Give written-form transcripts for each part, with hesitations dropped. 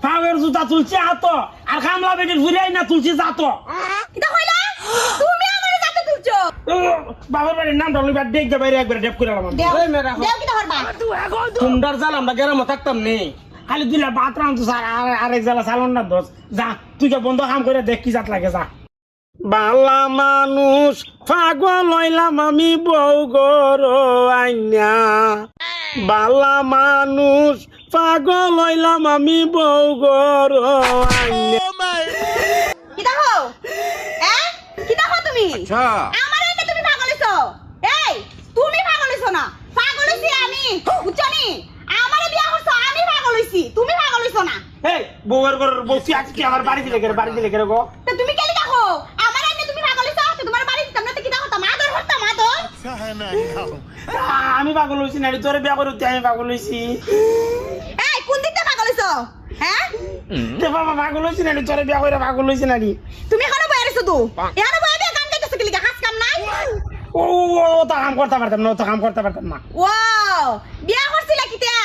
পাওয়ের জুতা তুলছি হাত আর কামলা বেটির ঘুরিয়াই না তুলছি জাত কিটা কইলা তুমি আমারে যাতে তুলছো বাবার বাড়ির নাম ডলই বাদ দেখ বাইরে একবার ডেপ করে আলাম দেও এই মেরা দেও কিটা করবা তোমরার জাল আমরা গ্রামে থাকতাম নেই খালি দুইলা বাতরাম তো স্যার আরেক জালা চালন না দোষ যা তুই কে বন্ধ কাম করে দেখ কি জাত লাগে যা বালা মানুষ পাগল হইলাম আমি বউ গরো আইনা বালা মানুষ পাগল হইলাম আমি বউ গরো আইনা কিটা হও কিটা হও তুমি আমারে এনে তুমি পাগল হইছো এই তুমি পাগল হইছো না পাগল হইছি আমি বুঝছো নি আমারে বিয়া করছো আমি পাগল হইছি তুমি পাগল হইছো না এই বউয়ের ঘর বসি আজকে আমার বাড়ি দিলে করে গো তো তুমি কেলি দেখো আমারে এনে তুমি পাগল হইছো তো তোমার বাড়ি দিতাম না তো কিটা হতো মাদর হতো মাদর আমি পাগল হইছি না তোরে বিয়া করতে আমি পাগল হইছি এই কোন দিকতে পাগল হইছো হ্যাঁ তে বাবা পাগল হইছি না তোরে বিয়া করে পাগল হইছি না তুমি এখনো বইয়া রইছো তো এখনো বইয়া দিয়ে গান গাইতেছো কি লিগা হাস কাম নাই ও তো কাম করতে পারতাম না তো কাম করতে পারতাম না ওয়াও বিয়া করছিলা কিটা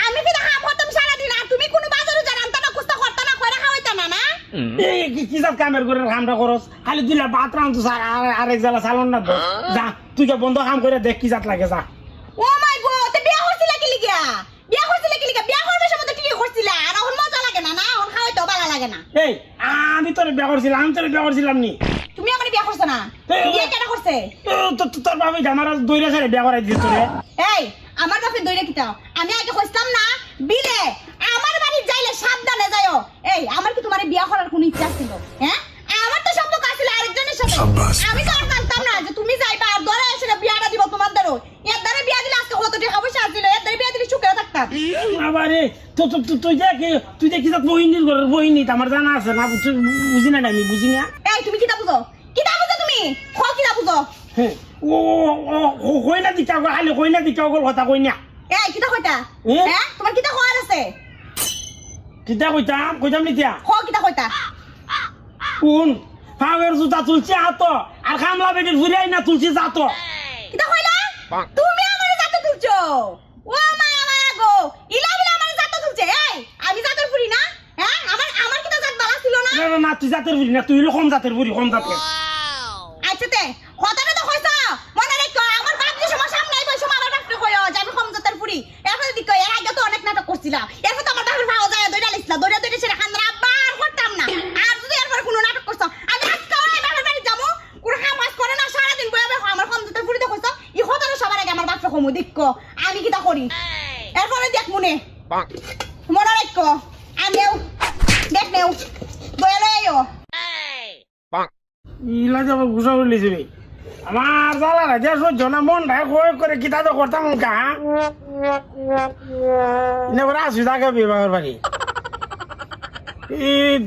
আমি ফিদা কাম করতাম সারা দিন আর তুমি কোন বাজারে জানান্তা না কুস্তা করতা না কইরা খাওয়াইতা না না এই কি জাত কামের করে কামটা করস খালি দুইলা বাতরাম তো স্যার আরেক জালা চালন না দোষ যা তুই কে বন্ধ কাম করে দেখ কি জাত লাগে যা ও মাই গড তে বিয়া করছিলা কি লিগা বিয়া করছিলা কি লিগা বিয়া করবে সময় তো কি করছিলা আর এখন মজা লাগে না না এখন খাওয়াইতো ভালো লাগে না এই আমি তোরে বিয়া করছিলাম আমি তোরে বিয়া করছিলাম নি তুমি আমারে বিয়া করছ না বিয়া কেন করছে তোর বাবা আমার দইরা ছেড়ে বিয়া করাই দিস তোরে এই আমার বাপে দইরে কিটা আমি আগে কইতাম না বিলে আমার বাড়ি যাইলে সাবধানে যাইও এই আমার কি তোমারে বিয়া করার কোনো ইচ্ছা ছিল হ্যাঁ আমার তো সম্পর্ক আছিল আরেকজনের সাথে আমি তো আর জানতাম না যে তুমি যাইবা আর ধরে এসে বিয়াটা দিব তোমার দ্বারা এর দ্বারা বিয়া দিলে আজকে কত টাকা পয়সা আসছিল এর দ্বারা বিয়া দিলে সুখে থাকতাম আবারে তুই যে কি জাত বহিনীর ঘরের বহিনী আমার জানা আছে না বুঝি না আমি বুঝি না এই তুমি কিটা বুঝো তুমি কিটা বুঝো ও কই না দিকা খালি কই না দিকা গল কথা কই না এই কিটা কইতা হ্যাঁ তোমার কিটা কইর আছে কিটা কইতাম নিতিয়া কিটা কইতা কোন পাওয়ের জুতা তুলছি হাত আর কামলা বেটির ঘুরিয়াই না তুলছি জাত কিটা কইলা তুমি আমারে জাত তুলছো ও মা গো ইলা বিলা আমারে জাত তুলছে এই আমি জাতের ফুরি না হ্যাঁ আমার কিটা জাত বালা ছিল না না তুই জাতের বুড়ি না তুই হলো কম জাতের বুড়ি কম জাতের আচ্ছা তে কথাটা তো কইছো মনে রাখো আমার বাপ যে সময় সামনে আইবো সময় আমার বাপকে কইও যে আমি কম জাতের ফুরি এরপরে দিক এর আগে তো অনেক নাটক করছিলা এরপর তো আমার বাপের ভাও যায় দইরা লিখলা দইরা সেটা খান্দরা আবার করতাম না আর যদি এরপর কোনো নাটক করছো আমি আজকে ওই বাপের বাড়ি যাবো পুরো কাজ করে না সারা দিন বইয়া বইয়া আমার কম জাতের ফুরি তো কইছো ই কথাটা সবার আগে আমার বাপকে কমু দেখো আমি কিটা করি এরপরে দেখ মনে রাখো আমিও দেখ নেও দইয়া লইও ইলা যাব গুছা উঠলি যাবি আমার জ্বালা না যে সহ্য না মন ঢাক হয়ে করে কিতা তো করতাম কা নেবার আসি থাকে বিবাহের বাড়ি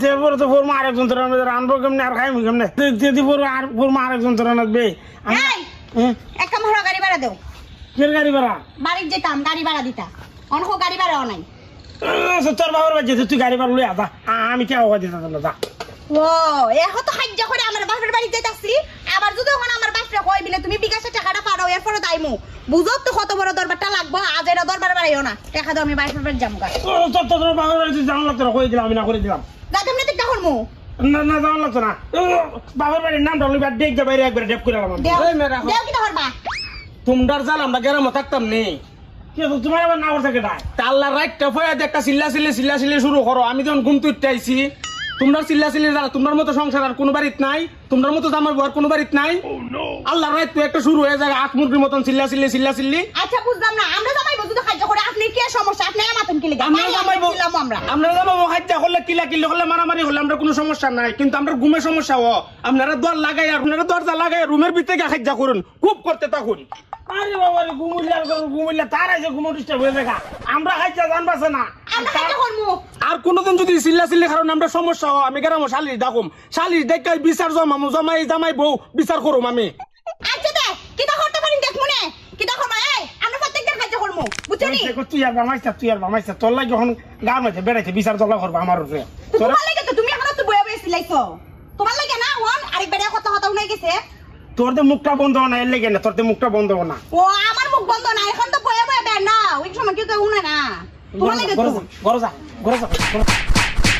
দেবর তো ফোর মা আরেকজন তোর রানবো কেমনে আর খাইমু কেমনে দিদি ফোর মা আরেকজন তোর রানবে এক কাম হলো গাড়ি ভাড়া দেও কের গাড়ি ভাড়া বাড়ির যেতাম গাড়ি ভাড়া দিতা অনেক গাড়ি ভাড়াও নাই তোর বাবার বাড়ি তুই গাড়ি ভাড়া লই আদা আমি কে আওয়া দিতাম না যা ও এখন তো সাহায্য করে আমার বাপের বাড়ি যাইতাছি আবার যদি ওখানে আমার বাপরে কই বিলে তুমি বিকাশে টাকাটা পারো এরপরে দাইমু বুঝো তো কত বড় দরবারটা লাগবো আজ এটা দরবার বাড়াইও না টাকা দাও আমি বাপের বাড়ি যাবো তোর বাবার বাড়ি তুই জানলা তোর কই দিলাম আমি না করে দিলাম যাতে আমি ঠিক করমু না জানলা লাগতো না বাবার বাড়ির নাম ডলই বাদ দেখ বাইরে একবার ডেপ করে আলাম দেও কি করবা তোমরার জাল আমরা গ্রামে থাকতাম নেই তোমার আবার না করতে কেটা আল্লাহ রাইটটা ফয়া একটা চিল্লা চিল্লি শুরু করো আমি যখন ঘুম তুইতে আইছি তোমরা চিল্লা তোমার মতো সংসার আর কোনো বাড়িত নাই তোমার মতো জামাই বউর কোনো বাড়িত নাই আল্লাহ রাইট তো একটা শুরু হয়ে যায় আট মুরগির মতন চিল্লা চিল্লি আচ্ছা বুঝলাম না আমরা জামাই বউ যদি সাহায্য করে আপনি কি সমস্যা আপনি আমাতন কি লাগা আমরা জামাই বউ সাহায্য করলে কিলা করলে মারামারি হলে আমরা কোনো সমস্যা নাই কিন্তু আমরা ঘুমের সমস্যা ও আপনারা দরজা লাগাই রুমের ভিতরে সাহায্য করুন খুব করতে তখন আরে বাবা রে ঘুমুল্লা তার আছে ঘুমো ডিস্টার্ব হয়ে দেখা আমরা সাহায্য জানবাছে না আর কোনদিন যদি চিল্লি কারণ আমরা সমস্যা হয় আমি গ্রামে শালিশ ডাকুম শালিশ দেখে বিচার জামাই বউ বিচার করুম আমি আচ্ছা দে কিটা করতে পারিন দেখ মনে কিটা করবা এই আমরা প্রত্যেকদিন সাহায্য করমু বুঝছনি তুই আর বামাইছা তোর লাগি এখন গার মধ্যে বেড়াইছে বিচার জলা করবা আমার উপরে তোমার লাগে তো তুমি এখন তো বয়া বয়া সিলাইছো তোমার লাগে না ওন আরেকবার কথা হয়ে গেছে তোর তো মুখটা বন্ধ না এর লেগে না তোর তো মুখটা বন্ধ না ও আমার মুখ বন্ধ না এখন তো বয়া বয়া বের না ওই সময় কেউ উনা না তোমার লাগে তো গরজা